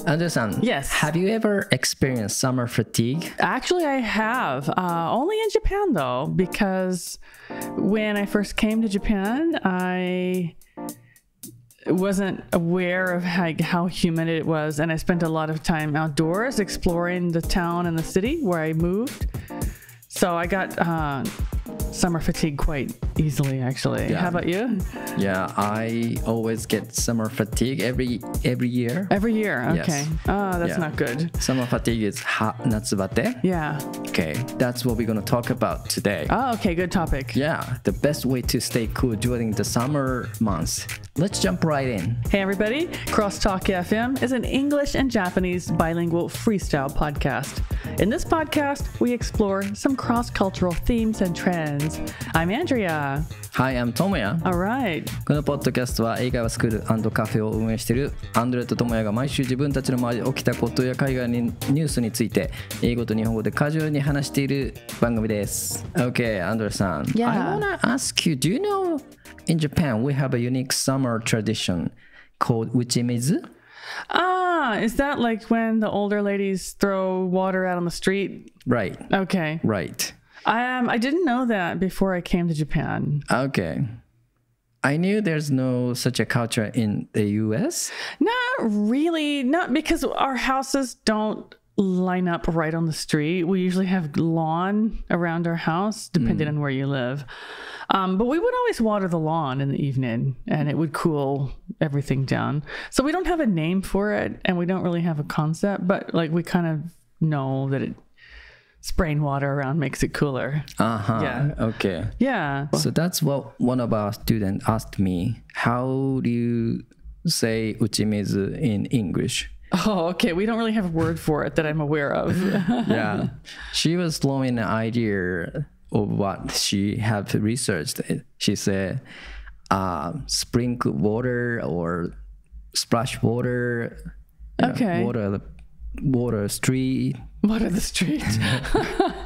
Andrea-san, Yes. Have you ever experienced summer fatigue? Actually, I have. Only in Japan, though, because when I first came to Japan, I wasn't aware of how humid it was. And I spent a lot of time outdoors exploring the town and the city where I moved. So I got summer fatigue quite easily, actually. Yeah. How about you? Yeah, I always get summer fatigue every year. Every year? Okay. Yes. Oh, that's Yeah. not good. Summer fatigue is夏バテ. Yeah. Okay, that's what we're going to talk about today. Oh, okay. Good topic. Yeah, the best way to stay cool during the summer months. Let's jump right in. Hey, everybody. CrossTalk FM is an English and Japanese bilingual freestyle podcast. In this podcast, we explore some cross-cultural themes and trends. I'm Andrea. Hi, I'm Tomoya. All right. このポッドキャストは英会話スクール&カフェを運営しているアンドレとトモヤが毎週自分たちの周りで起きたことや海外ニュースについて英語と日本語でカジュアルに話している番組です。Okay, Andrea-san. Yeah. I want to ask you, do you know in Japan we have a unique summer tradition called uchimizu? Is that like when the older ladies throw water out on the street? Right. Okay. Right. I didn't know that before I came to Japan. Okay. I knew there's no such a culture in the US. Not really. Not because our houses don't line up right on the street. We usually have lawn around our house, depending on where you live. But we would always water the lawn in the evening, and it would cool everything down. So we don't have a name for it, and we don't really have a concept, but like we kind of know that spraying water around makes it cooler. Yeah. Okay. Yeah. So that's what one of our students asked me. How do you say uchimizu in English? Oh, okay. We don't really have a word for it that I'm aware of. Yeah. She was throwing an idea of what she had researched. She said sprinkle water or splash water. Okay. Water street. Water the street.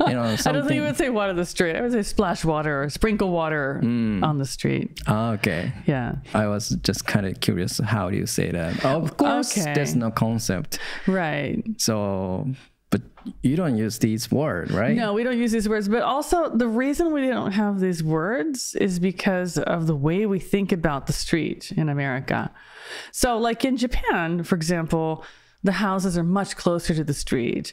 You know, I don't think you would say water the street. I would say splash water or sprinkle water on the street. Okay. Yeah. I was just kind of curious. How do you say that? Of course, there's no concept. Right. So, but you don't use these words, right? No, we don't use these words. But also the reason we don't have these words is because of the way we think about the street in America. So like in Japan, for example, the houses are much closer to the street.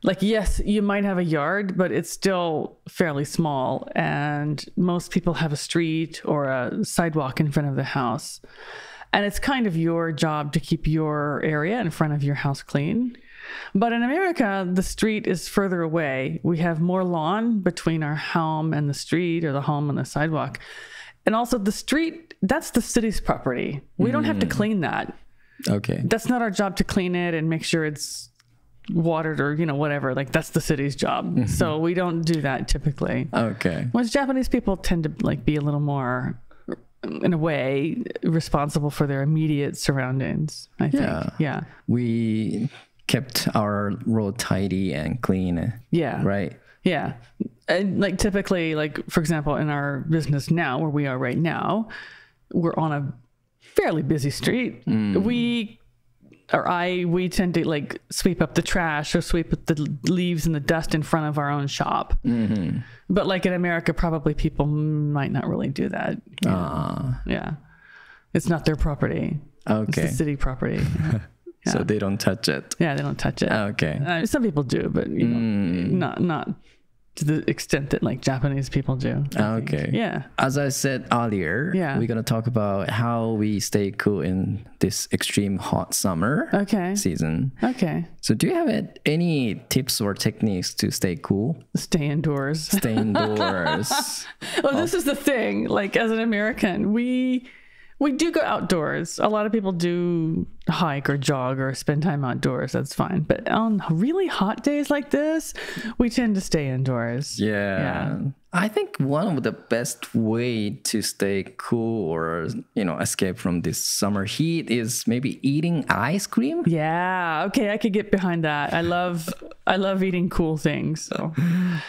Like, yes, you might have a yard, but it's still fairly small. And most people have a street or a sidewalk in front of the house. And it's kind of your job to keep your area in front of your house clean. But in America, the street is further away. We have more lawn between our home and the street, or the home and the sidewalk. And also the street, that's the city's property. We don't have to clean that. Okay. That's not our job to clean it and make sure it's watered or, whatever. Like, that's the city's job. So we don't do that typically. Okay. Whereas Japanese people tend to be a little more, in a way, responsible for their immediate surroundings, I think. Yeah. We kept our road tidy and clean. Yeah. Right. Yeah. And typically, for example, in our business now, where we are right now, we're on a fairly busy street. We tend to sweep up the trash or sweep up the leaves and the dust in front of our own shop. But in America, probably people might not really do that. Yeah. It's not their property. Okay. It's the city property. Yeah. So they don't touch it. Yeah, they don't touch it. Okay. Some people do, but not to the extent that Japanese people do. Okay. Yeah. As I said earlier, we're going to talk about how we stay cool in this extreme hot summer season. Okay. So do you have any tips or techniques to stay cool? Stay indoors. Stay indoors. Well, this is the thing. As an American, we do go outdoors. A lot of people do hike or jog or spend time outdoors. That's fine. But on really hot days like this, we tend to stay indoors. Yeah. I think one of the best way to stay cool or, escape from this summer heat is maybe eating ice cream. Yeah. Okay. I could get behind that. I love eating cool things. So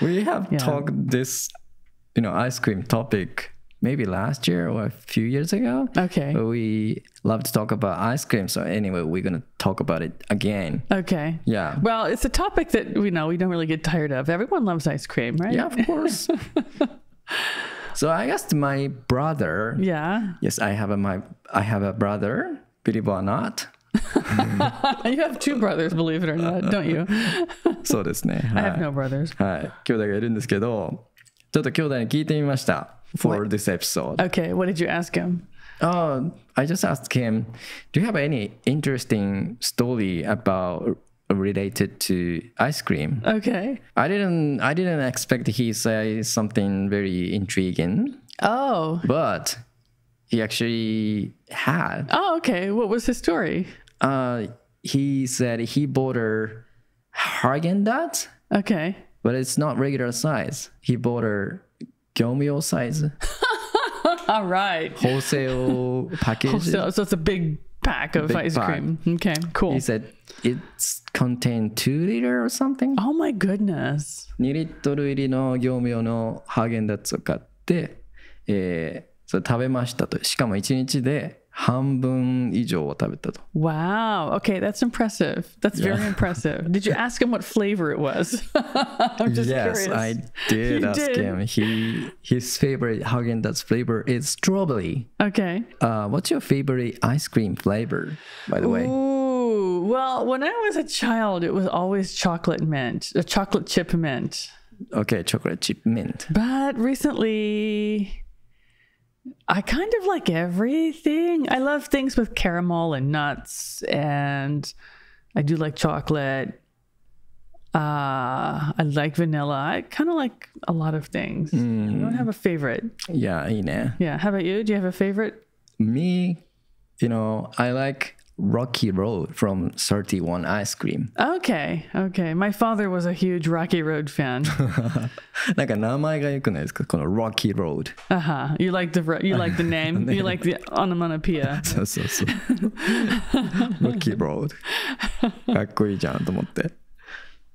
we have talked this, ice cream topic maybe last year or a few years ago. Okay. But we love to talk about ice cream. So anyway, we're going to talk about it again. Okay. Yeah. Well, it's a topic that we don't really get tired of. Everyone loves ice cream, right? Yeah, of course. So I asked my brother. Yeah. Yes, I have a brother, believe it or not. You have two brothers, believe it or not, don't you? そうですね。I have no brothers. はい。兄弟がいるんですけど、ちょっと兄弟に聞いてみました。For this episode. Okay, what did you ask him? Oh, I just asked him, do you have any interesting story about related to ice cream? Okay. I didn't expect he say something very intriguing. Oh. But he actually had. Oh, okay. What was his story? He said he bought a Haagen-Dazs. Okay. But it's not regular size. He bought a Gyomyo size. All right. Wholesale package. So it's a big pack of ice cream. Okay, cool. He said it's contained 2 liter or something. Oh my goodness. 2リットル入りの業務用のハーゲンダッツを買って、それ食べましたと。しかも1日で半分以上を食べたと。Wow. Okay, that's impressive. That's very impressive. Did you ask him what flavor it was? I'm just yes, curious. I did ask him. His favorite Haagen-Dazs flavor is strawberry. Okay. What's your favorite ice cream flavor, by the way? Ooh, well, when I was a child, it was always chocolate mint, a chocolate chip mint. Okay, chocolate chip mint. But recently, I kind of like everything. I love things with caramel and nuts, and I do like chocolate. I like vanilla. I kind of like a lot of things. I don't have a favorite. Yeah, いいね。 Yeah. How about you? Do you have a favorite? Me, I like Rocky Road from 31 Ice Cream. Okay. My father was a huge Rocky Road fan. なんか名前が良くないですか？この Rocky Road. You like the name. You like the onomatopoeia. そう。Rocky Road. かっこいいじゃんと思って。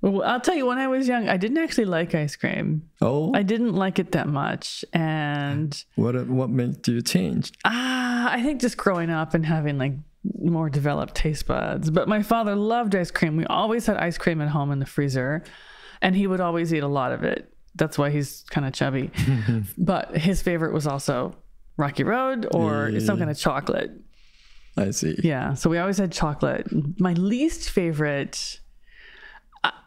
Well, I'll tell you, when I was young, I didn't actually like ice cream. Oh? I didn't like it that much. And What made you change? I think just growing up and having like more developed taste buds. But my father loved ice cream. We always had ice cream at home in the freezer, and he would always eat a lot of it. That's why he's kind of chubby. But his favorite was also Rocky Road or some kind of chocolate. I see. Yeah, so we always had chocolate. My least favorite,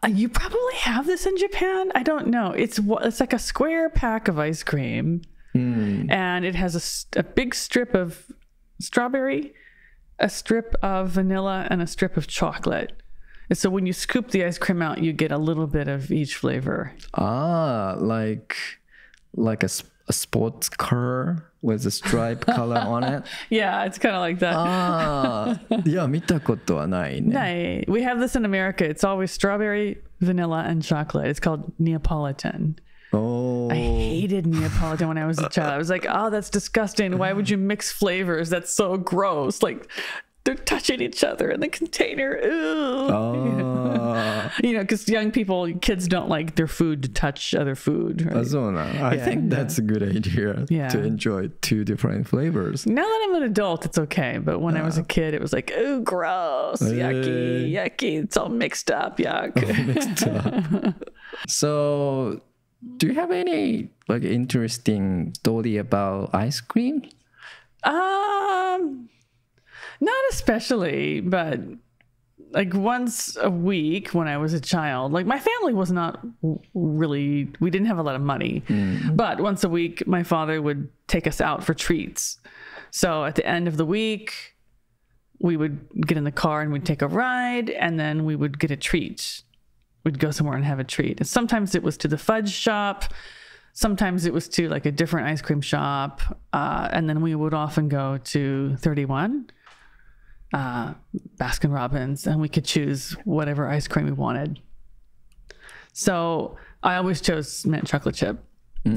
you probably have this in Japan. I don't know. It's like a square pack of ice cream, and it has a big strip of strawberry, a strip of vanilla, and a strip of chocolate. And so when you scoop the ice cream out, you get a little bit of each flavor. Ah, like a sports car with a stripe color on it. Yeah, it's kind of like that. いや、見たことはないね。We have this in America. It's always strawberry, vanilla, and chocolate. It's called Neapolitan. Oh. I hated Neapolitan when I was a child. I was like, oh, that's disgusting. Why would you mix flavors? That's so gross. Like, they're touching each other in the container. Ew. Oh. Because kids don't like their food to touch other food. Right? I think that's a good idea to enjoy 2 different flavors. Now that I'm an adult, it's okay. But when I was a kid, it was like, ooh, gross, yucky. It's all mixed up, yuck. Mixed up. So, do you have any interesting story about ice cream? Not especially, but like once a week when I was a child, like my family was not really, we didn't have a lot of money, but once a week, my father would take us out for treats. So at the end of the week, we would get in the car and we'd take a ride, and then we would get a treat. We'd go somewhere and have a treat. And sometimes it was to the fudge shop. Sometimes it was to like a different ice cream shop. And then we would often go to 31. Baskin Robbins, and we could choose whatever ice cream we wanted. So I always chose mint chocolate chip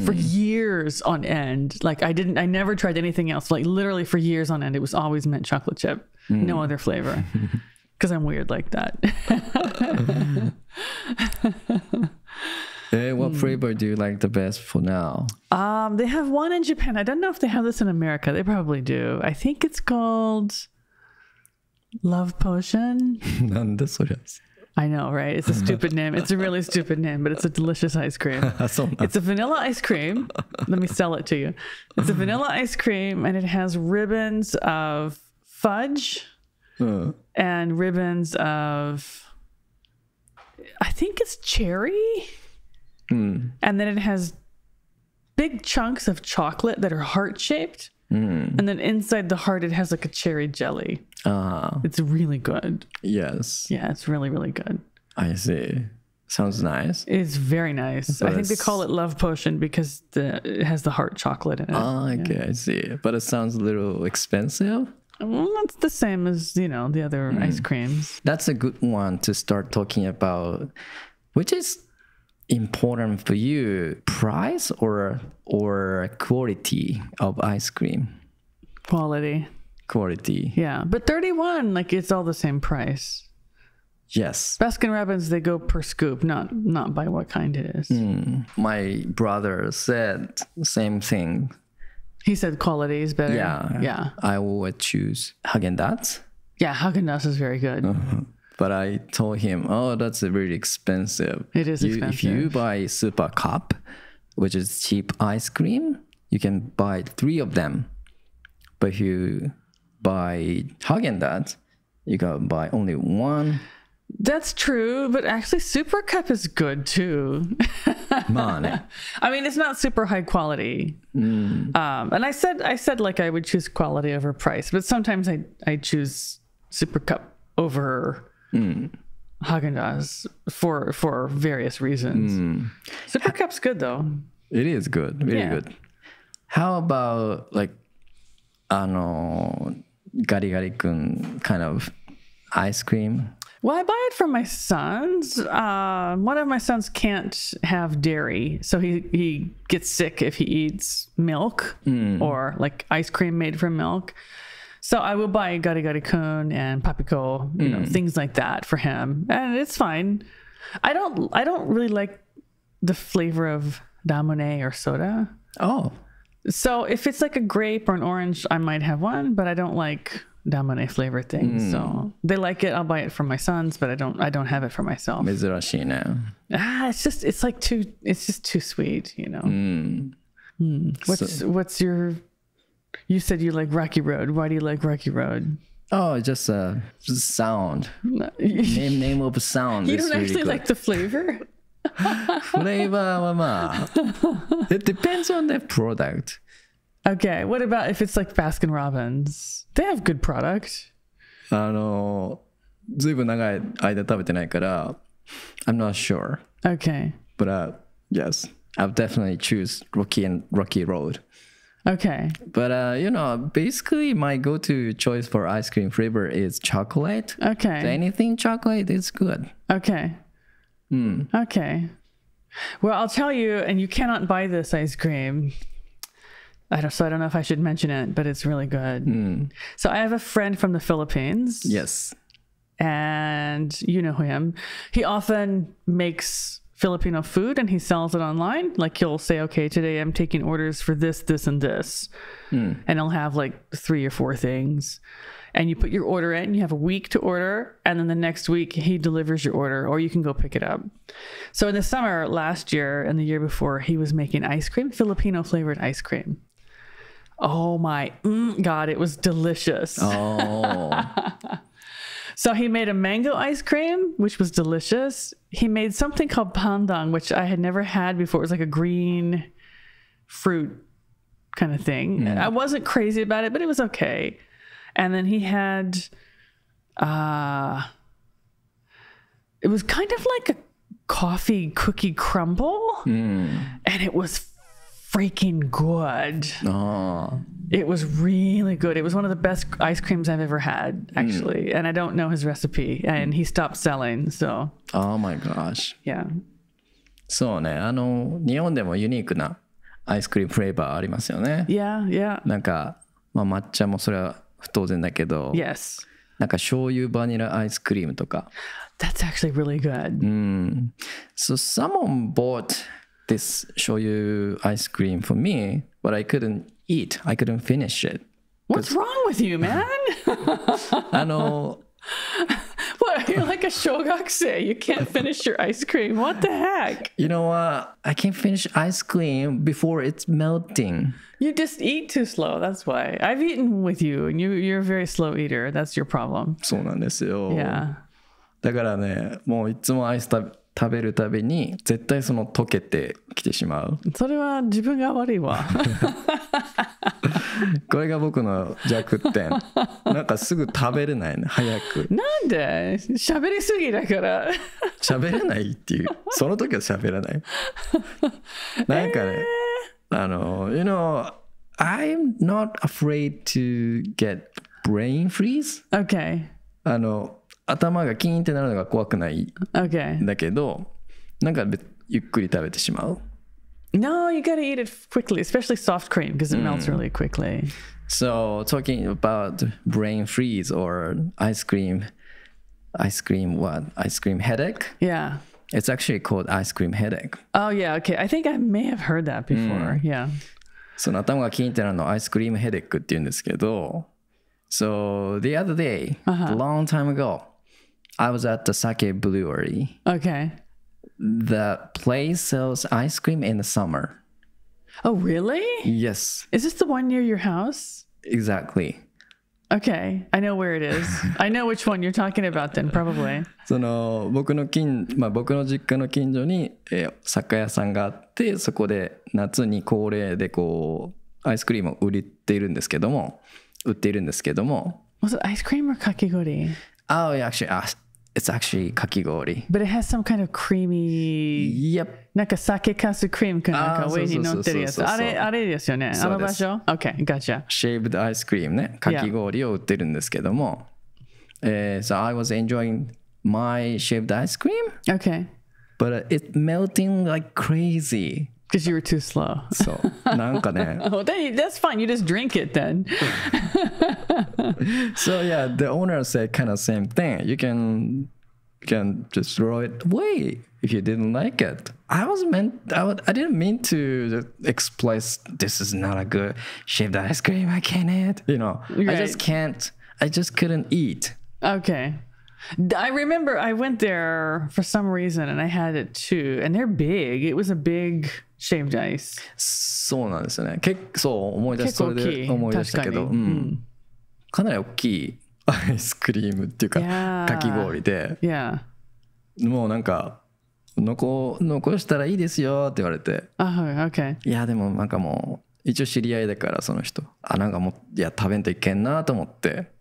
for years on end. Like I never tried anything else. Like literally for years on end, it was always mint chocolate chip, no other flavor. Because I'm weird like that. What flavor do you like the best for now? They have one in Japan. I don't know if they have this in America. They probably do. I think it's called Love Potion. なんでそりゃ。I know, right? It's a stupid name. It's a really stupid name, but it's a delicious ice cream. It's a vanilla ice cream. Let me sell it to you. It's a vanilla ice cream, and it has ribbons of fudge and ribbons of, I think it's cherry. And then it has big chunks of chocolate that are heart-shaped. And then inside the heart, it has like a cherry jelly. It's really good. Yes. Yeah, it's really, really good. I see. Sounds nice. It's very nice. I think they call it Love Potion because it has the heart chocolate in it. Okay, yeah. I see. But it sounds a little expensive. Well, that's the same as, the other ice creams. That's a good one to start talking about. Which is important for you, price or quality of ice cream? Quality. Yeah, but 31, like it's all the same price. Yes. Baskin-Robbins, they go per scoop, not by what kind it is. My brother said the same thing. He said quality is better. Yeah. I would choose Haagen-Dazs. Yeah, Haagen-Dazs is very good. But I told him, that's really expensive. It is expensive. If you buy Super Cup, which is cheap ice cream, you can buy 3 of them. But if you buy Haagen-Dazs, you can buy only 1. That's true, but actually Super Cup is good too. I mean, it's not super high quality. And I said like I would choose quality over price, but sometimes I choose Super Cup over Haagen-Dazs for various reasons. Super Cup's good though. It is good, really good. How about like Gari-Gari-kun kind of ice cream? Well, I buy it from my sons. One of my sons can't have dairy, so he gets sick if he eats milk or like ice cream made from milk. So I will buy Gari-Gari-kun and Papiko, things like that for him, and it's fine. I don't really like the flavor of Damone or soda. Oh. So if it's like a grape or an orange, I might have one, but I don't like Damone flavored things. So they like it. I'll buy it for my sons, but I don't have it for myself. 珍しいね. It's just too sweet, What's your, you said you like Rocky Road. Why do you like Rocky Road? Oh, just sound. Name of sound. You don't actually like the flavor? Flavor はまあ It depends on the product. Okay, what about if it's like Baskin-Robbins? They have good product. ずいぶん長い間食べてないから I'm not sure. Okay. But yes, I'll definitely choose Rocky Road. Okay. But basically my go-to choice for ice cream flavor is chocolate. Okay. So anything chocolate is good. Okay. Okay. Well, I'll tell you, and you cannot buy this ice cream. I don't know if I should mention it, but it's really good. So I have a friend from the Philippines. Yes. And you know him. He often makes Filipino food and he sells it online. Like he'll say, okay, today I'm taking orders for this, this, and this. And he'll have like 3 or 4 things. And you put your order in, you have a week to order, and then the next week he delivers your order, or you can go pick it up. So in the summer last year and the year before, he was making ice cream, Filipino flavored ice cream. Oh my God, it was delicious. Oh. So he made a mango ice cream, which was delicious. He made something called pandang, which I had never had before. It was like a green fruit kind of thing. I wasn't crazy about it, but it was okay. And then he had, it was kind of like a coffee cookie crumble. And it was freaking good. Oh. It was really good. It was one of the best ice creams I've ever had, actually. And I don't know his recipe. And he stopped selling, so. Oh my gosh. Yeah. そうね。日本でもユニークなアイスクリームフレーバーありますよね。Yeah, yeah. なんか、抹茶もそれは当然だけど、Yes. なんか醤油バニラアイスクリームとか。That's actually really good. So someone bought this shoyu ice cream for me, but I couldn't eat. I couldn't finish it. What's wrong with you, man? What, you're like a shogakuse. You can't finish your ice cream. What the heck? You know what? I can't finish ice cream before it's melting. You just eat too slow. That's why. I've eaten with you, and you're a very slow eater. That's your problem. そうなんですよ。Yeah. だからね、もういつもアイス食べるたびに絶対その溶けてきてしまう。それは自分が悪いわ。これが僕の弱点。なんかすぐ食べれないね、早く。なんで喋りすぎだから。喋れないっていう。その時は喋らない。なんかね、you know, I'm not afraid to get brain freeze. Okay. 頭がキーンってなるのが怖くないん Okay. だけど、なんかゆっくり食べてしまう。No, you gotta eat it quickly, especially soft cream because it melts really quickly. So talking about brain freeze or ice cream headache? Yeah. It's actually called ice cream headache. Oh, yeah. Okay. I think I may have heard that before. Yeah. その頭がキーンってなるのをアイスクリームヘデックって言うんですけど、So the other day, a long time ago, I was at the sake brewery. Okay. The place sells ice cream in the summer. Oh, really? Yes, Is this the one near your house? exactly. Okay. I know where it is. I know which one you're talking about then, probably. 僕の実家の近所に、酒屋さんがあって、そこで夏に恒例でこうアイスクリームを売っているんですけども、Was it ice cream or kakigori? Oh, yeah, it's actually かき氷. But it has some kind of creamy... Yep. なんか酒かすクリームかなんか上に乗ってるやつ。あれですよね。あの場所 ?Okay, gotcha. Shaved ice cream ね。かき氷を売ってるんですけども。So I was enjoying my shaved ice cream. Okay. But it's melting like crazy. Because you were too slow. そう。なんかね。Oh, that's fine. You just drink it then. So yeah, the owner said kind of same thing. You can just throw it away if you didn't like it. I didn't mean to express this is not a good shaved ice cream. I can't eat. You know, Right. I just couldn't eat. Okay. I remember I went there for some reason and I had it too. And they're big. It was a big shaved ice. そうなんですよね。思い出し結構大きい。それで思い出したけど、確かに。かなり大きいアイスクリームっていうか、 Yeah. かき氷で、 Yeah. もうなんか残したらいいですよって言われて、 Oh, okay. いやでもなんかもう一応知り合いだからその人、なんかもういや食べんといけんなと思って、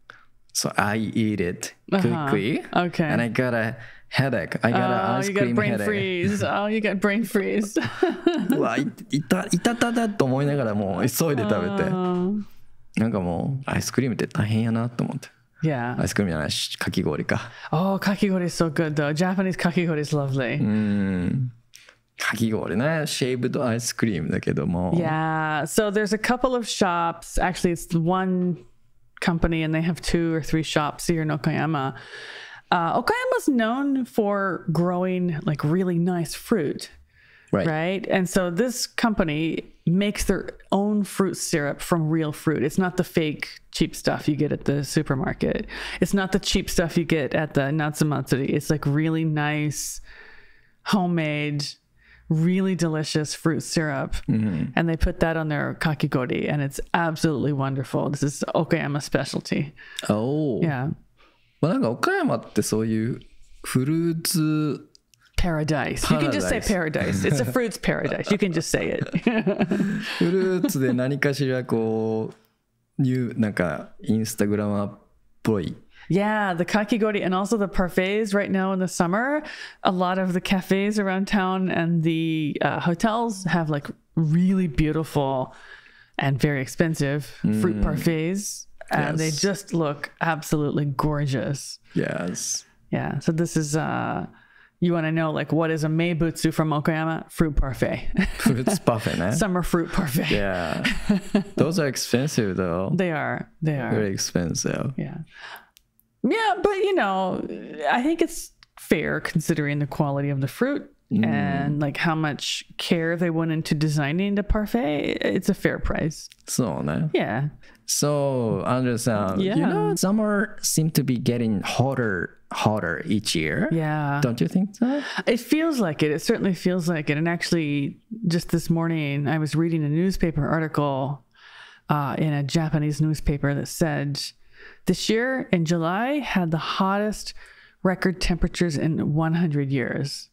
So I eat it quickly, Okay. and I got a headache. I got an ice you got cream brain headache. freeze. Oh, you got brain freeze. うわいたたと思いながらもう急いで食べて、なんかもうアイスクリームって大変やなと思って。Yeah. アイスクリームじゃないし、かき氷か。Oh, kakigori is so good though. Japanese kakigori is lovely. かき氷ね、シェイブドアイスクリームだけども。Yeah. So there's a couple of shops. Actually, it's one company and they have 2 or 3 shops here in Okayama. Okayama's known for growing like really nice fruit. Right. And so this company makes their own fruit syrup from real fruit. It's not the fake cheap stuff you get at the supermarket. It's not the cheap stuff you get at the Natsumatsuri. It's like really nice, homemade, really delicious fruit syrup. And they put that on their kakigori and it's absolutely wonderful. This is Okayama specialty. Oh. Yeah. まあなんか岡山ってそういうフルーツ Paradise. You can just say paradise. It's a fruits paradise. You can just say it. フルーツで何かしらこうなんかインスタグラマーっぽい。Yeah, the kakigori and also the parfaits right now in the summer. A lot of the cafes around town and the hotels have like really beautiful and very expensive fruit parfaits. And they just look absolutely gorgeous. Yes. Yeah. So this is, you want to know like what is a meibutsu from Okayama? Fruit parfait. Fruits parfait, né? Summer fruit parfait. Yeah. Those are expensive though. They are. Very expensive. Yeah. Yeah, but you know, I think it's fair considering the quality of the fruit. and like how much care they went into designing the parfait, it's a fair price. そうね。Yeah. So, Andrea さん、 Yeah. you know, summer seem to be getting hotter each year. Yeah. Don't you think so? It feels like it. It certainly feels like it. And actually, just this morning, I was reading a newspaper article in a Japanese newspaper that said this year in July had the hottest record temperatures in 100 years.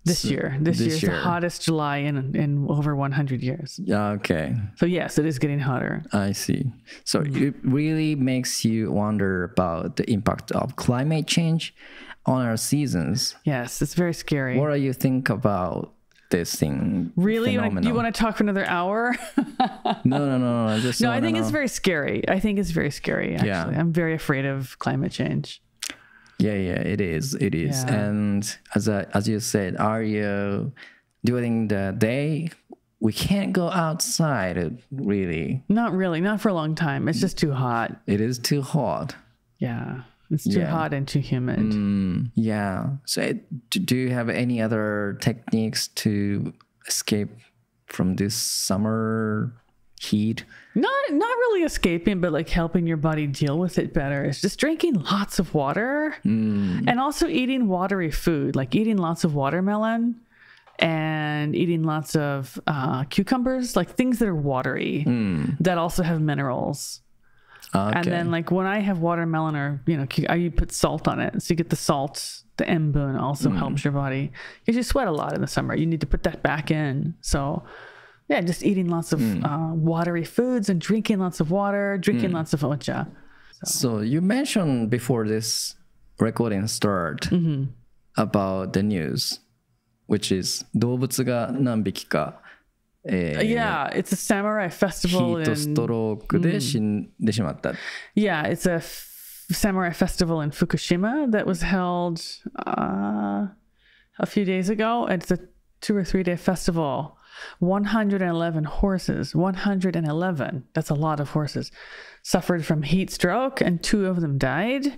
This year is the hottest July in over 100 years. Okay. So yes, it is getting hotter. I see. So it really makes you wonder about the impact of climate change on our seasons. Yes, it's very scary. What do you think about this thing? Really? Phenomenon? You want to talk for another hour? No. I just No, I think it's very scary. Actually. Yeah. I'm very afraid of climate change. Yeah, it is. Yeah. And as you said earlier, during the day, we can't go outside, really. Not really, not for a long time. It's just too hot. It is too hot. Yeah, it's too hot and too humid. Yeah. So do you have any other techniques to escape from this summer heat? Not really escaping, but like helping your body deal with it better. It's just drinking lots of water and also eating watery food, like eating lots of watermelon and eating lots of cucumbers, like things that are watery that also have minerals. Okay. And then like when I have watermelon or, I put salt on it. So you get the salt, the embun also helps your body because you sweat a lot in the summer. You need to put that back in. So yeah, just eating lots of watery foods and drinking lots of water, drinking lots of ocha. So you mentioned before this recording start about the news, which is 動物が何匹か Yeah, it's a samurai ヒ festival ートストロークで死んでしまった。Yeah, it's a samurai festival in Fukushima that was held a few days ago. It's a 2 or 3 day festival. 111 horses, 111, that's a lot of horses, suffered from heat stroke and 2 of them died.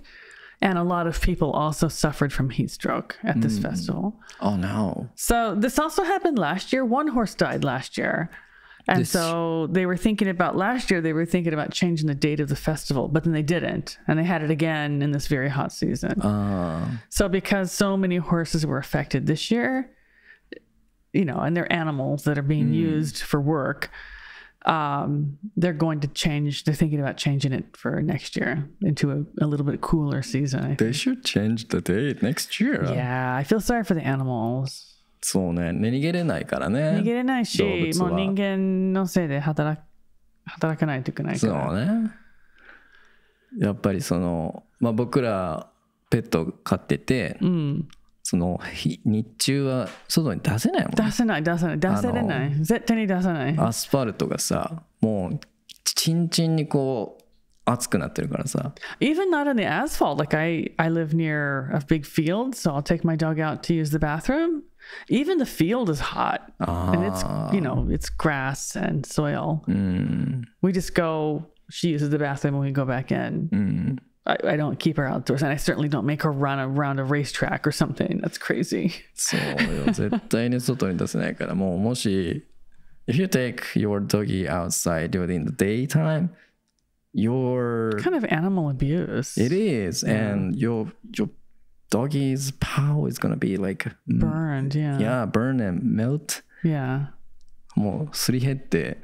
And a lot of people also suffered from heat stroke at this festival. Oh no. So this also happened last year. 1 horse died last year. And so they were thinking about changing the date of the festival, but then they didn't. And they had it again in this very hot season. So because so many horses were affected this year, and they're animals that are being used for work, they're thinking about changing it for next year into a little bit cooler season, I think. They should change the date next year. Yeah, I feel sorry for the animals. そうね、寝逃げれないからね。逃げれないし、もう人間のせいで働かないといけないから。そうね。やっぱり僕らペット飼ってて、日中は外に出せないもんね。出せれない。絶対に出さない。アスファルトがさ、もうチンチンに熱くなってるからさ。Even not on the asphalt. Like I live near a big field, so I'll take my dog out to use the bathroom. Even the field is hot. And it's, it's grass and soil. We just go, she uses the bathroom and we go back in. I don't keep her outdoors, and I certainly don't make her run around a racetrack or something. That's crazy. そうよ、絶対に外に出せないから、もし if you take your doggy outside during the daytime, your kind of animal abuse. It is, and your doggy's paw is gonna be like burned. Yeah, burn and melt. Yeah. もうすり減って、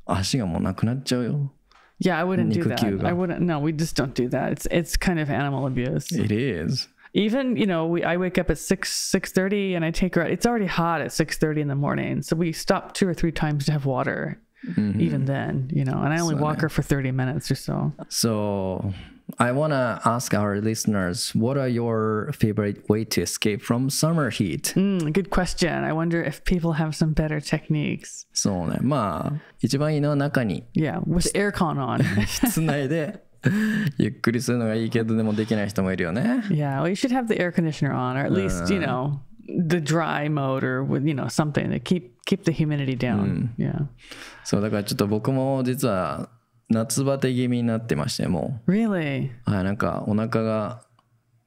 足がもうなくなっちゃうよ。Yeah, I wouldn't do that. I wouldn't. No, we just don't do that. It's kind of animal abuse. It is. Even, I wake up at 6:30 and I take her out. It's already hot at 6:30 in the morning. So we stop 2 or 3 times to have water. Even then, and I only walk her for 30 minutes or so. So I want to ask our listeners, what are your favorite way to escape from summer heat? Good question. I wonder if people have some better techniques. そうね。一番いいのは中に。Yeah, with aircon on. 室内でゆっくりするのがいいけど、でもできない人もいるよね。Yeah, well, you should have the air conditioner on, or at least, the dry mode, or with, something to keep the humidity down. Yeah. そうだからちょっと僕も実は夏バテ気味になってましても。Really? なんかお腹が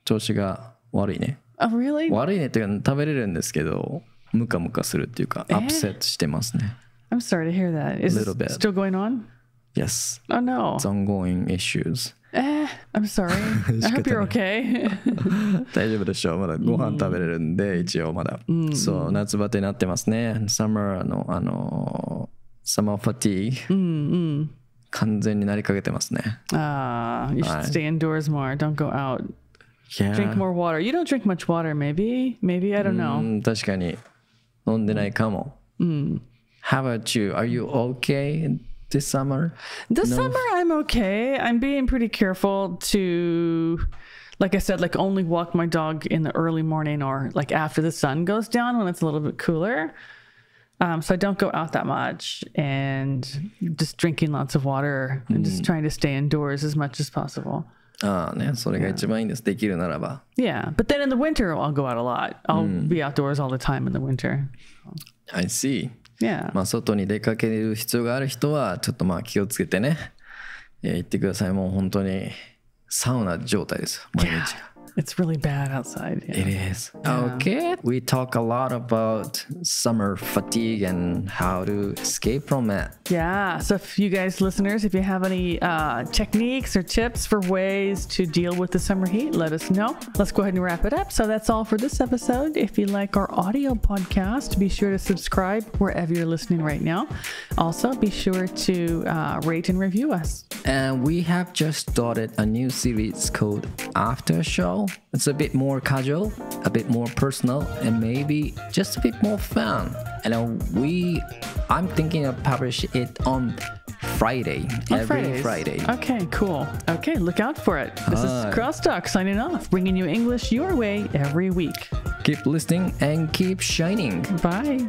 調子が悪いね。Oh, really? 悪いねっていうか食べれるんですけど、ムカムカするっていうか、アップセットしてますね。I'm sorry to hear that. Is it Little bit. still going on? Yes. Oh, no. It's ongoing issues. I'm sorry. I hope you're okay. 大丈夫でしょう。まだご飯食べれるんで、一応まだ。そう、夏バテになってますね。Summer のSummer fatigue、完全になりかけてますね。You should stay indoors more. Don't go out. Yeah. Drink more water. You don't drink much water, maybe? Maybe, I don't know. 確かに飲んでないかも。How about you? Are you okay this summer? This summer, I'm okay. I'm being pretty careful to, like I said, like only walk my dog in the early morning or like after the sun goes down when it's a little bit cooler. So I don't go out that much and just drinking lots of water and just trying to stay indoors as much as possible. ああね、それが一番いいんです。できるならば。Yeah, but then in the winter, I'll go out a lot. I'll be outdoors all the time in the winter. I see. Yeah. まあ外に出かける必要がある人はちょっとまあ気をつけてね、行ってください。もう本当にサウナ状態です。毎日が。It's really bad outside. It is. Okay. We talk a lot about summer fatigue and how to escape from it. Yeah. So if you guys listeners, if you have any techniques or tips for ways to deal with the summer heat, let us know. Let's go ahead and wrap it up. So that's all for this episode. If you like our audio podcast, be sure to subscribe wherever you're listening right now. Also, be sure to rate and review us. And we have just started a new series called After Show. It's a bit more casual, a bit more personal, and maybe just a bit more fun. And I'm thinking of publish it on Friday, every Friday. Okay, cool. Okay, look out for it. This is CrossTalk signing off, bringing you English your way every week. Keep listening and keep shining. Bye.